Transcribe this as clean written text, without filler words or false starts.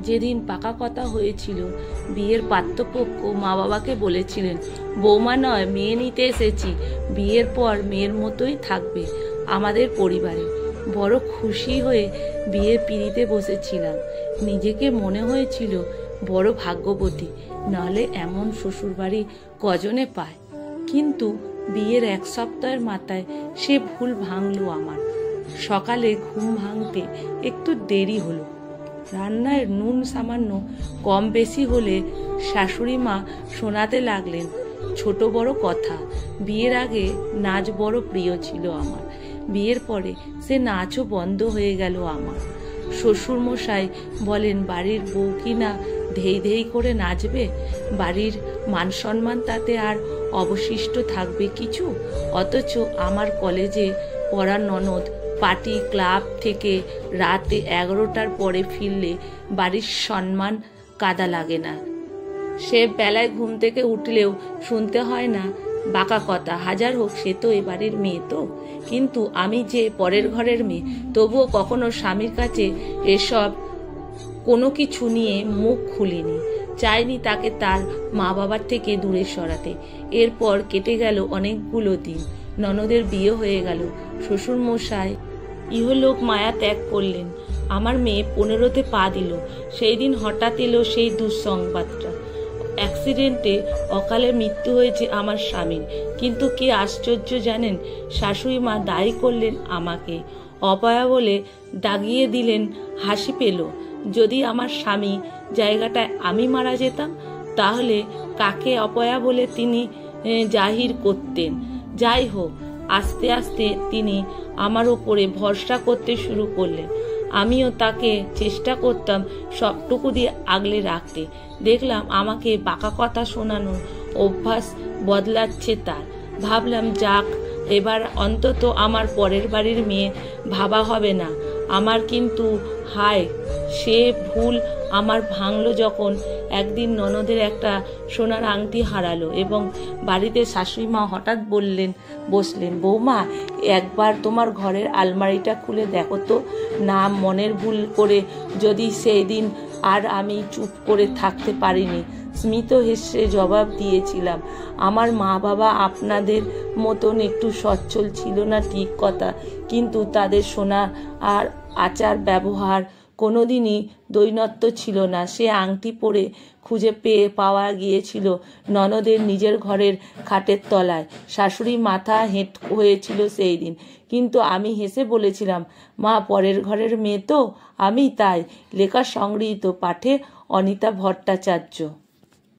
যেদিন পাকা কথা হয়েছিল, বিয়ের পাত্রপক্ষ মা বাবাকে বলেছিলেন, বৌমা নয়, মেয়ে নিতে এসেছি, বিয়ের পর মেয়ের মতোই থাকবে আমাদের পরিবারে। বড় খুশি হয়ে বিয়ের পিঁড়িতে বসেছিলাম। নিজেকে মনে হয়েছিল বড় ভাগ্যবতী, নাহলে এমন শ্বশুরবাড়ি কজনে পায়। কিন্তু বিয়ের 1 সপ্তাহের মাথায় সে ভুল ভাঙলো আমার। সকালে ঘুম ভাঙতে একটু দেরি হলো। রান্নায় নুন সামান্য কম বেশি হলে শাশুড়ি মা শোনাতে লাগলেন ছোট বড় কথা। বিয়ের আগে নাচ বড় প্রিয় ছিল আমার, বিয়ের পরে সে নাচও বন্ধ হয়ে গেল আমার। শ্বশুর মশাই বলেন, বাড়ির বউ কি না ধেই ধেই করে নাচবে? বাড়ির মান সম্মান তাতে আর অবশিষ্ট থাকবে কিছু? অথচ আমার কলেজে পড়া ননদ পার্টি ক্লাব থেকে রাতে 11টার পরে ফিরলে বাড়ির সম্মান কাদা লাগে না। সে বেলায় ঘুম থেকে উঠলেও শুনতে হয় না বাঁকা কথা। হাজার হোক সে তো এ বাড়ির মেয়ে তো। কিন্তু আমি যে পরের ঘরের মেয়ে, তবুও কখনো স্বামীর কাছে এসব কোনো কিছু নিয়ে মুখ খুলিনি, চাইনি তাকে তার মা বাবার থেকে দূরে সরাতে। এরপর কেটে গেল অনেকগুলো দিন। ননদের বিয়ে হয়ে গেল। শ্বশুর মশাই ইহলোক মায়া ত্যাগ করলেন। আমার মেয়ে 15তে পা দিল। সেই দিন হঠাৎ এলো সেই দুঃসংবাদটা। অ্যাক্সিডেন্টে অকালে মৃত্যু হয়েছে আমার স্বামীর। কিন্তু কি আশ্চর্য জানেন, শাশুড়ি মা দায়ী করলেন আমাকে। অপয়া বলে দাগিয়ে দিলেন। হাসি পেল। যদি আমার স্বামী জায়গাটায় আমি মারা যেতাম, তাহলে কাকে অপয়া বলে তিনি জাহির করতেন। যাই হোক, আস্তে আস্তে তিনি আমার ওপরে ভরসা করতে শুরু করলেন। আমিও তাকে চেষ্টা করতাম সবটুকু দিয়ে আগলে রাখতে। দেখলাম আমাকে বাঁকা কথা শোনানোর অভ্যাস বদলাচ্ছে তার। ভাবলাম, যাক, এবার অন্তত আমার পরের বাড়ির মেয়ে ভাবা হবে না আমার। কিন্তু হায়, সে ভুল আমার ভাঙলো যখন একদিন ননদের একটা সোনার আংটি হারালো এবং বাড়িতে শাশুড়ি মা হঠাৎ বসলেন, বৌমা, একবার তোমার ঘরের আলমারিটা খুলে দেখো তো না, মনের ভুল করে যদি সেই দিন আর আমি চুপ করে থাকতে পারিনি। স্মিত হেসে জবাব দিয়েছিলাম, আমার মা বাবা আপনাদের মতন একটু সচ্ছল ছিল না, ঠিক কথা, কিন্তু তাদের সোনা আর আচার ব্যবহার কোনোদিনই দৈনত্য ছিল না। সে আংটি পরে খুঁজে পাওয়া গিয়েছিল ননদের নিজের ঘরের খাটের তলায়। শাশুড়ি মাথা হেঁট হয়েছিল সেই দিন, কিন্তু আমি হেসে বলেছিলাম, মা, পরের ঘরের মেয়ে তো আমি। তাই লেখা সংগৃহীত, পাঠে অনিতা ভট্টাচার্য।